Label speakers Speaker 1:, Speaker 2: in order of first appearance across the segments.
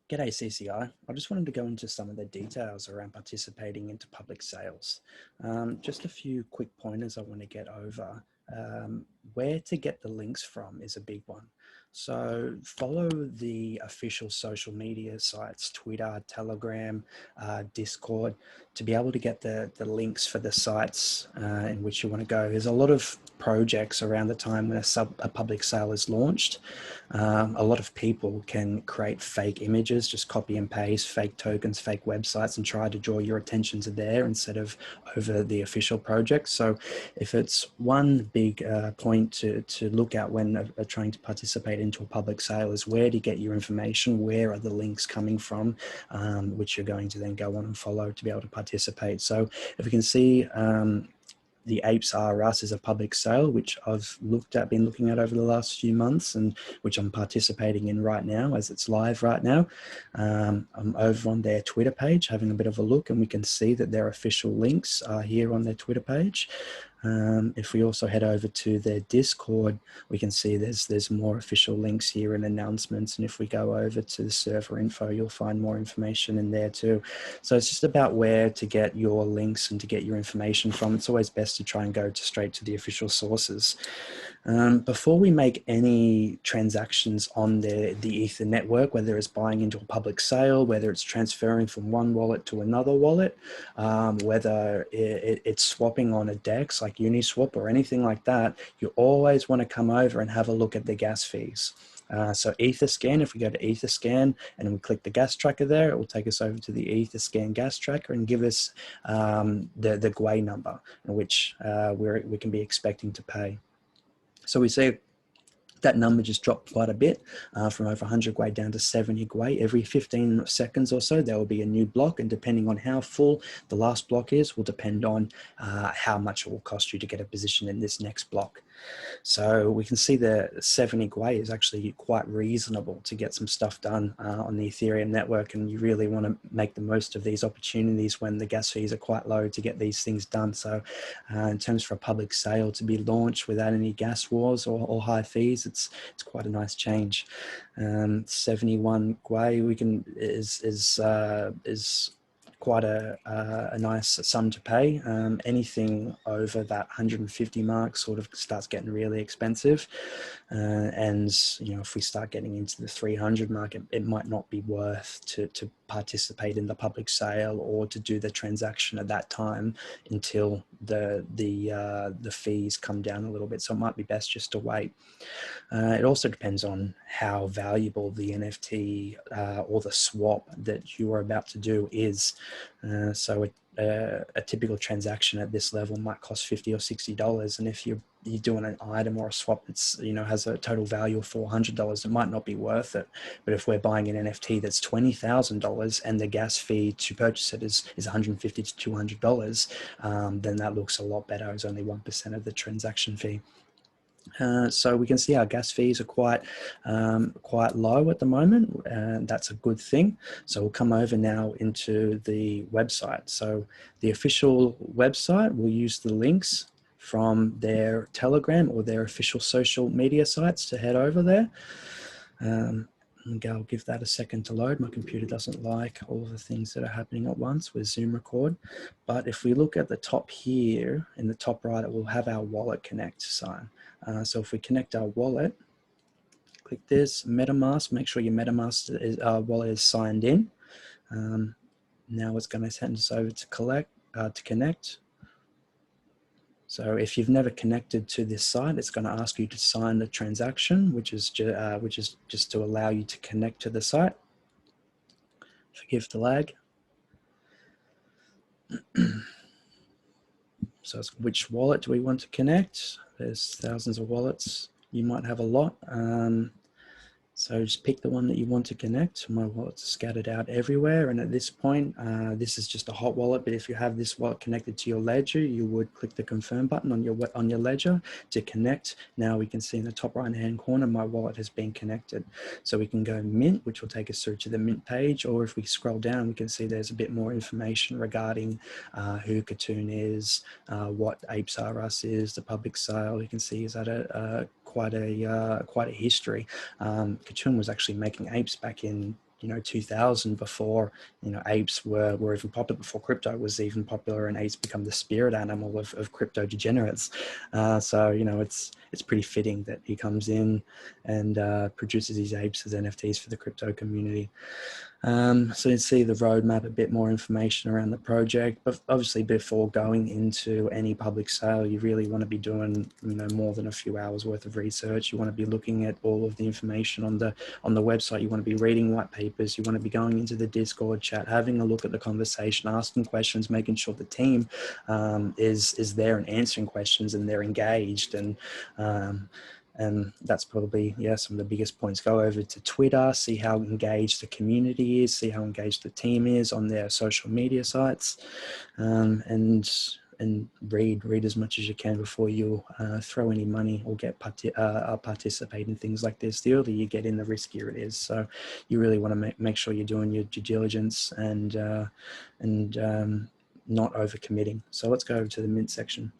Speaker 1: G'day CCI. I just wanted to go into some of the details around participating into public sales. Just a few quick pointers I want to get over. Where to get the links from is a big one. So follow the official social media sites, Twitter, Telegram, Discord, to be able to get the links for the sites in which you want to go. There's a lot of projects around the time when a public sale is launched. A lot of people can create fake images, just copy and paste fake tokens, fake websites, and try to draw your attention to there instead of over the official project. So if it's one big point to look at when trying to participate into a public sale is where to get your information, where are the links coming from, which you're going to then go on and follow to be able to participate. So if we can see, the ApesRUs is a public sale, which I've been looking at over the last few months, and which I'm participating in right now as it's live right now. I'm over on their Twitter page having a bit of a look, and we can see that their official links are here on their Twitter page. If we also head over to their Discord, we can see there's more official links here and announcements. And if we go over to the server info, you'll find more information in there too. So it's just about where to get your links and to get your information from. It's always best to try and go straight to the official sources. Before we make any transactions on the Ether network, whether it's buying into a public sale, whether it's transferring from one wallet to another wallet, whether it's swapping on a DEX like Uniswap or anything like that, you always want to come over and have a look at the gas fees. So EtherScan, if we go to EtherScan and we click the gas tracker there, it will take us over to the EtherScan gas tracker and give us the GUI number, which we can be expecting to pay. So we see that number just dropped quite a bit from over 100 GUI down to 70 GUI. Every 15 seconds or so, there will be a new block, and depending on how full the last block is will depend on how much it will cost you to get a position in this next block. So we can see the 70 GUI is actually quite reasonable to get some stuff done on the Ethereum network, and you really want to make the most of these opportunities when the gas fees are quite low to get these things done. So in terms for a public sale to be launched without any gas wars or high fees, it's quite a nice change. 71 GUI is quite a nice sum to pay. Anything over that 150 mark sort of starts getting really expensive. And if we start getting into the 300 mark, it might not be worth to participate in the public sale or to do the transaction at that time until the fees come down a little bit. So it might be best just to wait. It also depends on how valuable the NFT or the swap that you are about to do is. So a typical transaction at this level might cost $50 or $60, and if you're doing an item or a swap that's has a total value of $400, it might not be worth it. But if we're buying an NFT that's $20,000 and the gas fee to purchase it is $150 to $200, then that looks a lot better. It's only 1% of the transaction fee. So we can see our gas fees are quite low at the moment, and that's a good thing. So we'll come over now into the website. So the official website, we'll use the links from their Telegram or their official social media sites to head over there. I'll give that a second to load. My computer doesn't like all of the things that are happening at once with Zoom record. But if we look at the top here, in the top right, it will have our wallet connect sign. So if we connect our wallet, click this, MetaMask, make sure your MetaMask wallet is signed in. Now it's going to send us over to connect. So if you've never connected to this site, it's going to ask you to sign the transaction, which is just to allow you to connect to the site. Forgive the lag. So it's which wallet do we want to connect? There's thousands of wallets. You might have a lot. So just pick the one that you want to connect. My wallets are scattered out everywhere. And at this point, this is just a hot wallet. But if you have this wallet connected to your ledger, you would click the confirm button on your ledger to connect. Now we can see in the top right-hand corner, my wallet has been connected. So we can go mint, which will take us through to the mint page. Or if we scroll down, we can see there's a bit more information regarding who Katoon is, what ApesRUs is, the public sale. You can see is that quite a history. Katoon was actually making apes back in you know, 2000, before, you know, apes were even popular, before crypto was even popular, and apes become the spirit animal of crypto degenerates. So, you know, it's pretty fitting that he comes in and produces these apes as NFTs for the crypto community. So you see the roadmap, a bit more information around the project, but obviously before going into any public sale, you really want to be doing, you know, more than a few hours worth of research. You want to be looking at all of the information on the website. You want to be reading white papers. You want to be going into the Discord chat, having a look at the conversation, asking questions, making sure the team is there and answering questions, and they're engaged. And that's probably, yeah, some of the biggest points. Go over to Twitter, see how engaged the community is, see how engaged the team is on their social media sites, and read as much as you can before you throw any money or participate in things like this. The earlier you get in, the riskier it is. So you really want to make sure you're doing your due diligence and not overcommitting. So let's go over to the mint section.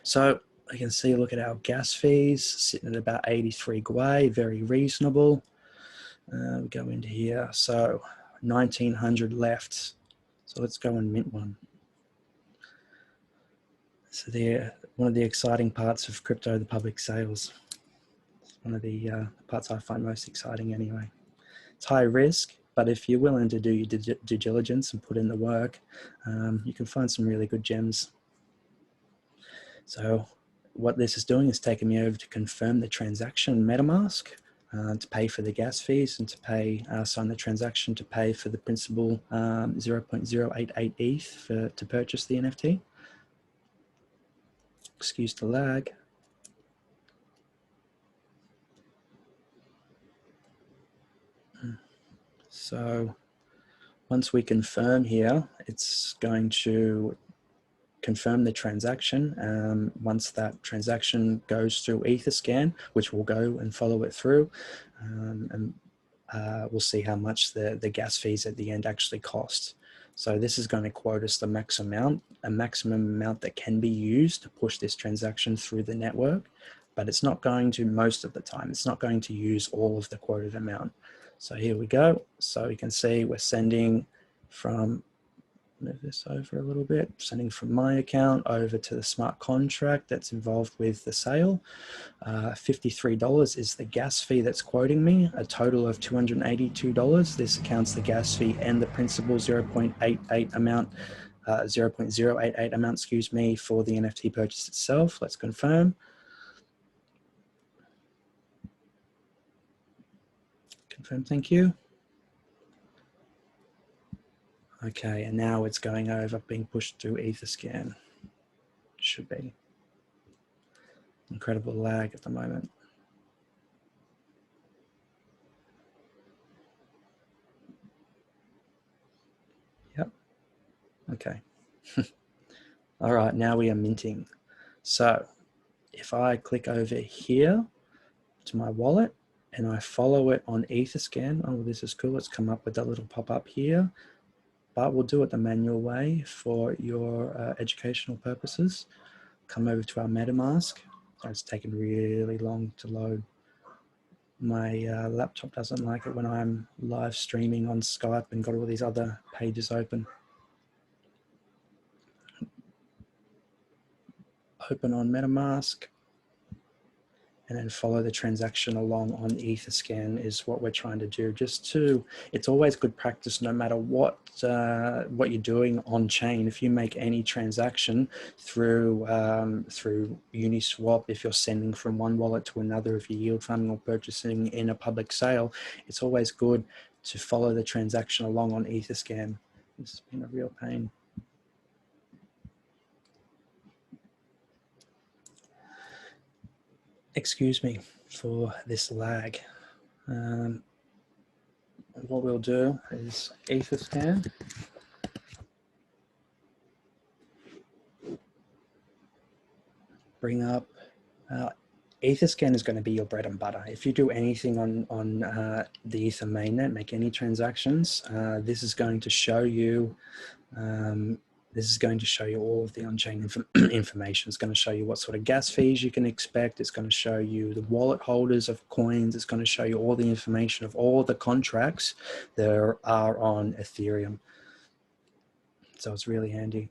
Speaker 1: So you can see, look at our gas fees sitting at about 83 gwei, very reasonable. We go into here, so 1900 left. So let's go and mint one. So one of the exciting parts of crypto, the public sales. It's one of the parts I find most exciting anyway. It's high risk, but if you're willing to do your due diligence and put in the work, you can find some really good gems. So what this is doing is taking me over to confirm the transaction MetaMask, to pay for the gas fees and to pay, sign the transaction to pay for the principal 0.088 ETH to purchase the NFT. Excuse the lag. So once we confirm here, it's going to confirm the transaction. Once that transaction goes through EtherScan, which will go and follow it through, and we'll see how much the gas fees at the end actually cost. So this is going to quote us the maximum amount that can be used to push this transaction through the network, but it's not going to, most of the time, it's not going to use all of the quoted amount. So here we go. So you can see we're sending from, move this over a little bit, sending from my account over to the smart contract that's involved with the sale. $53 is the gas fee that's quoting me, a total of $282. This accounts the gas fee and the principal 0.88 amount, 0.088 amount, excuse me, for the NFT purchase itself. Let's confirm. Confirm, thank you. Okay, and now it's going over, being pushed through EtherScan. Should be. Incredible lag at the moment. Yep. Okay. All right, now we are minting. So if I click over here to my wallet and I follow it on EtherScan, oh, this is cool. It's come up with that little pop-up here, but we'll do it the manual way for your educational purposes. Come over to our MetaMask. It's taken really long to load. My laptop doesn't like it when I'm live streaming on Skype and got all these other pages open. Open on MetaMask and then follow the transaction along on EtherScan is what we're trying to do. It's always good practice, no matter what you're doing on chain. If you make any transaction through Uniswap, if you're sending from one wallet to another, if you're yield farming or purchasing in a public sale, it's always good to follow the transaction along on EtherScan. This has been a real pain. Excuse me for this lag. What we'll do is EtherScan. Bring up, EtherScan is going to be your bread and butter. If you do anything on the Ether mainnet, make any transactions, this is going to show you This is going to show you all of the on-chain information. It's going to show you what sort of gas fees you can expect. It's going to show you the wallet holders of coins. It's going to show you all the information of all the contracts that are on Ethereum. So it's really handy.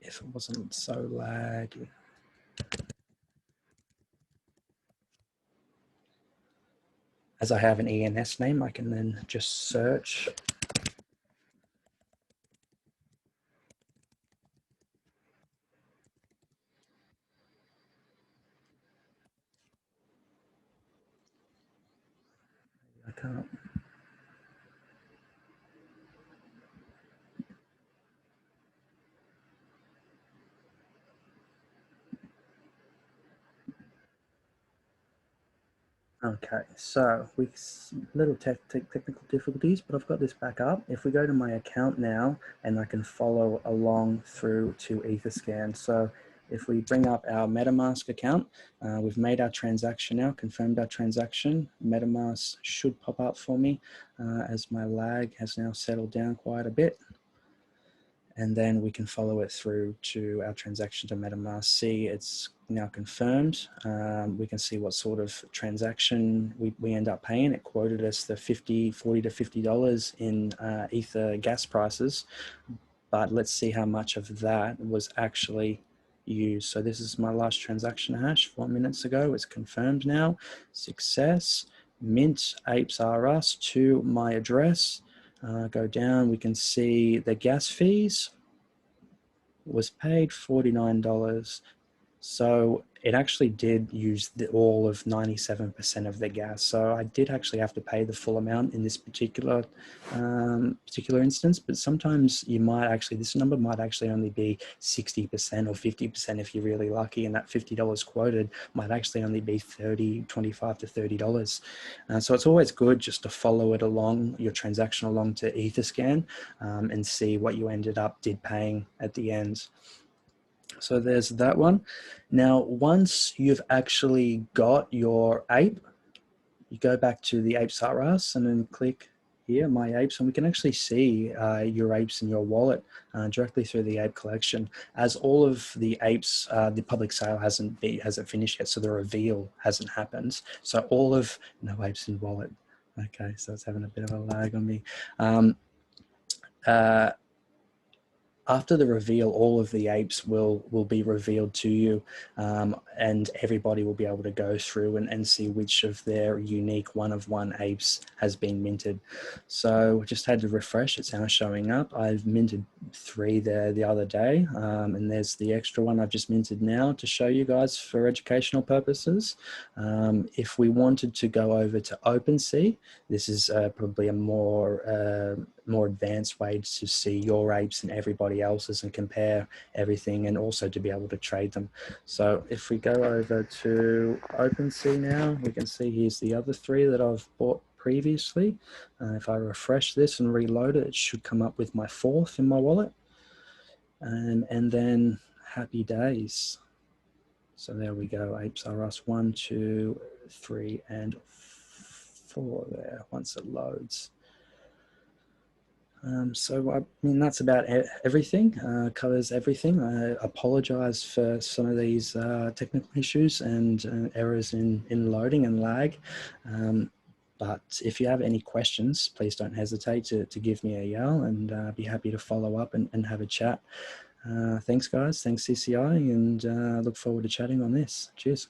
Speaker 1: If it wasn't so laggy. As I have an ENS name, I can then just search. I can't. Okay, so with little technical difficulties, but I've got this back up. If we go to my account now, and I can follow along through to Etherscan. So if we bring up our MetaMask account, we've made our transaction now, confirmed our transaction. MetaMask should pop up for me as my lag has now settled down quite a bit. And then we can follow it through to our transaction to MetaMask. See, it's now confirmed. We can see what sort of transaction we end up paying. It quoted us the $40 to $50 in Ether gas prices, but let's see how much of that was actually used. So this is my last transaction hash 4 minutes ago. It's confirmed now. Success. Mint ApesRUs to my address. Go down, we can see the gas fees was paid $49. So it actually did use all of 97% of the gas. So I did actually have to pay the full amount in this particular instance, but sometimes you might actually, this number might actually only be 60% or 50% if you're really lucky, and that $50 quoted might actually only be $25 to $30. So it's always good just to follow it along, your transaction along to Etherscan, and see what you did paying at the end. So there's that one. Now, once you've actually got your ape, you go back to the ApesRUs and then click here, My Apes, and we can actually see your apes in your wallet directly through the ape collection. As all of the apes, the public sale hasn't finished yet, so the reveal hasn't happened. So all of, no apes in wallet. Okay, so it's having a bit of a lag on me. After the reveal, all of the apes will be revealed to you, and everybody will be able to go through and see which of their unique one-of-one apes has been minted. So just had to refresh, it's now showing up. I've minted 3 there the other day, and there's the extra one I've just minted now to show you guys for educational purposes. If we wanted to go over to OpenSea, this is probably a more advanced way to see your apes and everybody else's and compare everything, and also to be able to trade them. So if we go over to OpenSea now, we can see here's the other 3 that I've bought previously. If I refresh this and reload it, it should come up with my 4th in my wallet. And then happy days. So there we go, ApesRUs 1, 2, 3, and 4 there once it loads. So I mean, that's about everything, covers everything. I apologize for some of these technical issues and errors in loading and lag. But if you have any questions, please don't hesitate to give me a yell, and I'd be happy to follow up and have a chat. Thanks guys, thanks CCI, and look forward to chatting on this. Cheers.